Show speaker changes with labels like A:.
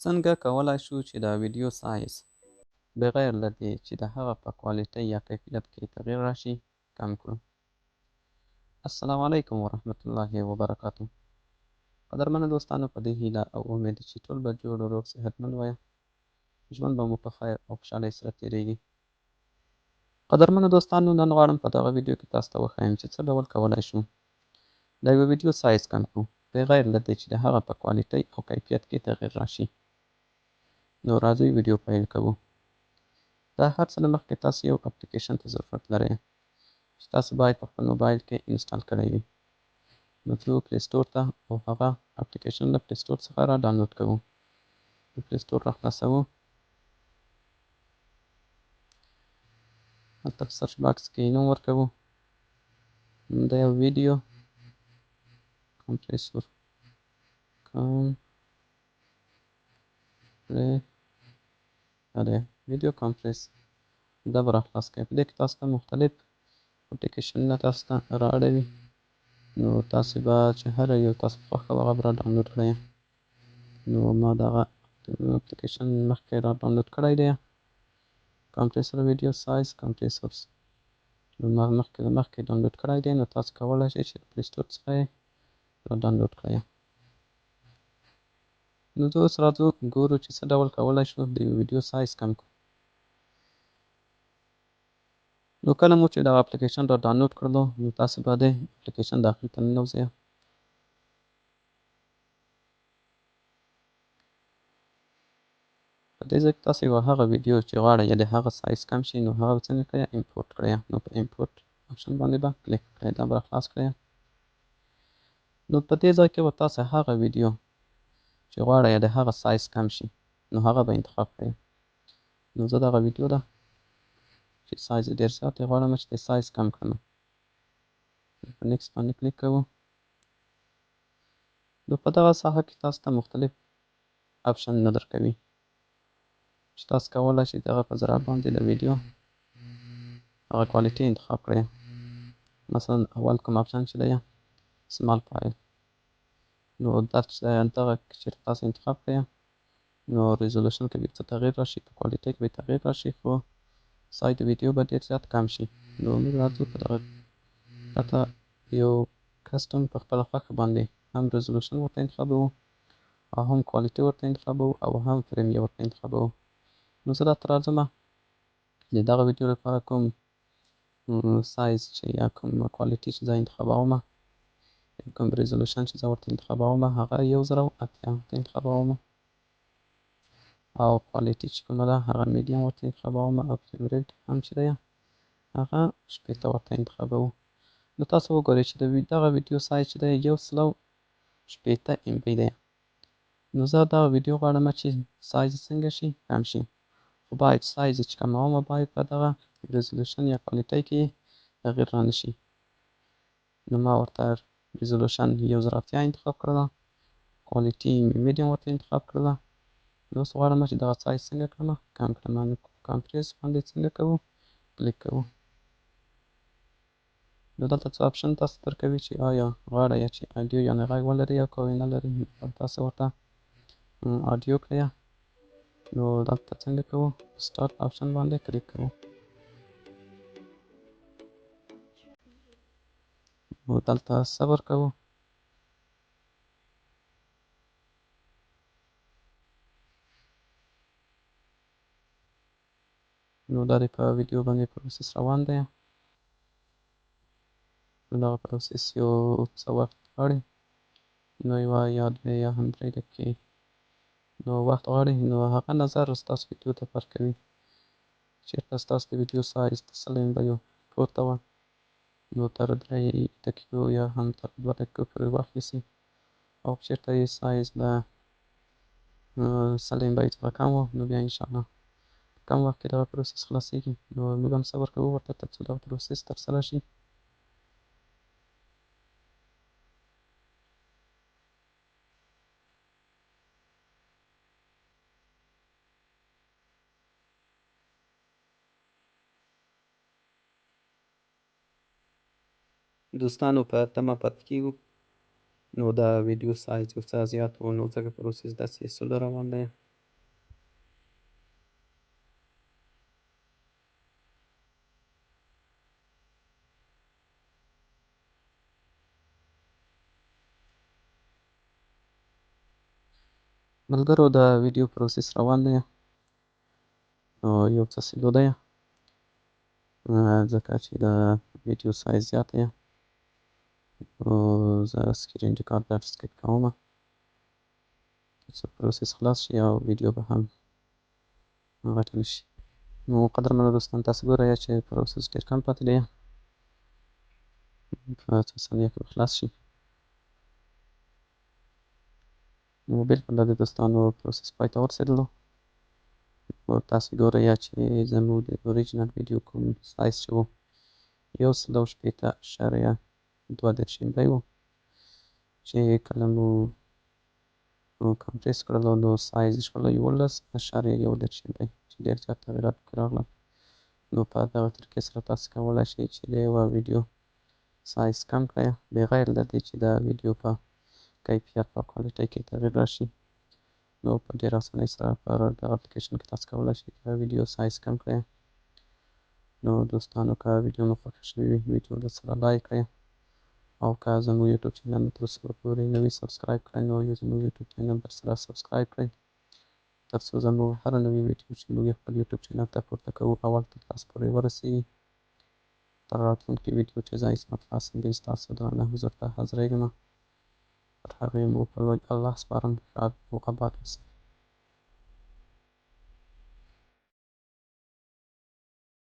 A: څنګه کولی شو چې د ویډیو سایز بغیر له دې چې د هغه په کوالټۍ یا کیفیت کې تغییر راشي کم کړو؟ السلام علیکم ورحمت الله وبرکاته. قدرمنو دوستانو، په دې هیله او امید چې ټول به جوړ و روغ صحتمند وایه. ژوند به مو په خیر او خوشحالۍ سره تېرېږي. قدرمنو دوستانو، نن غواړم په دغه ویډیو کې تاسو ته وښایم چې څه ډول کولی شو د یوه ویډیو سایز کم کړو بغیر له دې چې د هغه په کوالټۍ او کیفیت کې تغییر راشي. نو راځئ ویډیو پیل کوو. دا هر څه نه مخکې تاسو یو اپلیکیشن ته ضرورت لرئ چې تاسو باید په خپل موبایل کې انسټال کړی وي. نو ځو پلی سټور ته او هغه اپلیکیشن له پلی سټور څخه را ډاونلوډ کوو. د پلی سټور را خلاصوو. هلته په سرچ باکس کې نوم ورکوو. د یو ویډیو کمپریسور ویډیو کمپریس دا به را خلاص کوي. په دې کې تاسو ته مختلف اپلیکیشنونه تاسو ته را اړوي. نو تاسو به چې هر یو تاسو خوښه وي هغه به را ډاونلوډ کړئ. نو ما دغه اپلیکیشن مخکې را ډاونلوډ کړی دی، کمپریسر ویډیو سایز کمپریسورس. نو ما مخکې ډاونلوډ کړی دی. نو تاسو کولی شئ چې پلی سټور څخه یې را ډاونلوډ کړئ. نو زه اوس راځو ګورو چې څه ډول کولی شو د یو ویډیو سایز کم کړو. نو کله مو چې دغه اپلیکیشن را ډاونلوډ کړلو، نو تاسو به د اپلیکیشن داخل ته ننوځئ. په دې ځای کې تاسو یو هغه ویډیو چې غواړئ یا د هغه سایز کم شي، نو هغه به څنګه کړئ؟ امپورټ کړئ. نو په امپورټ آپشن باندې به کلیک کړئ. دا به را خلاص کړئ. نو په دې ځای کې به تاسو هغه ویډیو چې غواړئ یا د هغه سایز کم شي، نو هغه به انتخاب کړئ. نو زه دغه ویډیو ده چې سایز یې ډېر زیات دی غواړم چې د سایز کم کړم. په نیکسټ باندې کلیک کوو. نو په دغه ساحه کې تاسو ته مختلف آپشنونه درکوي چې تاسو کولی شئ دغه په ضرب باندې د ویډیو هغه کوالټي انتخاب کړئ. مثلا اول کوم آپشن چې دی سمال فایل. نو دغه چېرته تاسو انتخاب کړئ، نو ریزولوشن کې به څه تغییر راشي، په کوالټۍ کې به تغییر راشي، خو سایز د ویډیو به ډېر زیات کم شي. نو موږ راځو په دغه پرته یو کسټم په خپله خوښه باندې هم ریزولوشن ورته انتخابوو او هم کوالټي ورته انتخابوو او هم فریم یې ورته انتخابوو. نو زه راته راځمه د دغه ویډیو لپاره کوم سایز چې یا کوم کوالټي چې زه انتخابومه، کوم ریزولوشن چې زه ورته انتخابومه، هغه 1080 ورته انتخابومه، او کوالټي چې کومه ده هغه میډیم ورته انتخابومه، او فریم ریټ هم چې دی هغه 60 ورته انتخابوو. نو تاسو وګورئ چې دغه ویډیو سایز چې دی 160 MB دی. نو زه دغه ویډیو غواړم چې سایز څنګه شي؟ کم شي. خو باید سایز چې کمومه باید په دغه ریزولوشن یا کوالټۍ کې تغییر رانشي. نو ما ورته ریزولوشن 1080 انتخاب کړله، کوالټي میډیم ورته انتخاب کړله. نو اوس غواړم چې دغه سایز څنګه کړم؟ کم کړم. نو کمپریس باندې څنګه کوو؟ کلیک کوو. نو دلته څو آپشن تاسو درکوي چې آیا غواړئ چې اډیو یعنې غږ ولري یا که وینا لري. تاسو ورته اډیو کړئ. نو دلته څنګه کوو؟ سټارټ آپشن باندې کلیک کوو. نو دلته صبر کوو. نو دا د په ویډیو باندې پروسس روان دی. نو دغه پروسس یو څه وخت غواړي، نو یوه یا دوې یا هم 3 دقیقې نو وخت غواړي. نو هغه نظر ستاسو ویډیو ته فرق کوي. چېرته ستاسو د ویډیو سایز د 100 MB پورته وه، نو تر 3 دقیقو یا هم تر 2 دقیقو پورې وخت نیسي. او چېرته یې سایز د 100 MB څخه کم و، نو بیا انشاءالله کم وخت کې دغه پروسس خلاصیږي. نو موږ هم صبر کوو ورته تر څو دغه پروسس ترسره شي. دوستانو په تمه پاتې کېږو. نو د ویډیو سایز یو څه زیات و، نو ځکه پروسس داسې سلو روان دی. ملګرو د ویډیو پروسس روان دی نو یو څه سلو دی ځکه چې د ویډیو سایز زیات دی نو زه سکرین ریکارډر سکیپ کوم چې پروسس خلاص شي او ویډیو به هم غټه نشي. نو قدرمنو دوستان تاسو ګورئ چې پروسس ډېر کم پاتې دی په څو ثانیو کې به خلاص شي. نو بلکل د دوستانو پروسس پای ته ورسېدلو نو تاسو ګورئ چې زموږ د اوریجنل ویډیو کوم سایز چې و 160.2 MB و چې کله مو کمپریس کړلو نو سایز یې شولو 11.1 MB چې ډېر زیات تغیرات پکې راغلل. نو په دغه طریقې سره تاسو کولی شئ چې د یوه ویډیو سایز کم کړئ بغیر له دې چې د ویډیو په کیفیت په کوالټۍ کې تغییر راشي. نو په ډېر اسانۍ سره په دغه اپلیکیشن کې تاسو کولی شئ د ویډیو سایز کم کړئ. نو دوستانو که ویډیو مو خوښه شوې وي ویډیو درسره لایک کړئ او که زموږ یوټیوب چینل مو تر اوسه پورې نه وي سبسکرایب کړی نو زموږ یوټیوب چینل درسره سبسکرایب کړئ تر څو زموږ هره نوې ویډیو چې موږ یې خپل یوټیوب چینل ته پورته کوو اول تر تاسو پورې ورسیږي. تر راتلونکې ویډیو چې زه عصمت الله سنګین ستاسو درانه حضور ته حاضرېږم تر هغې مو په الله سپارم ښاد او اباد اوسئ.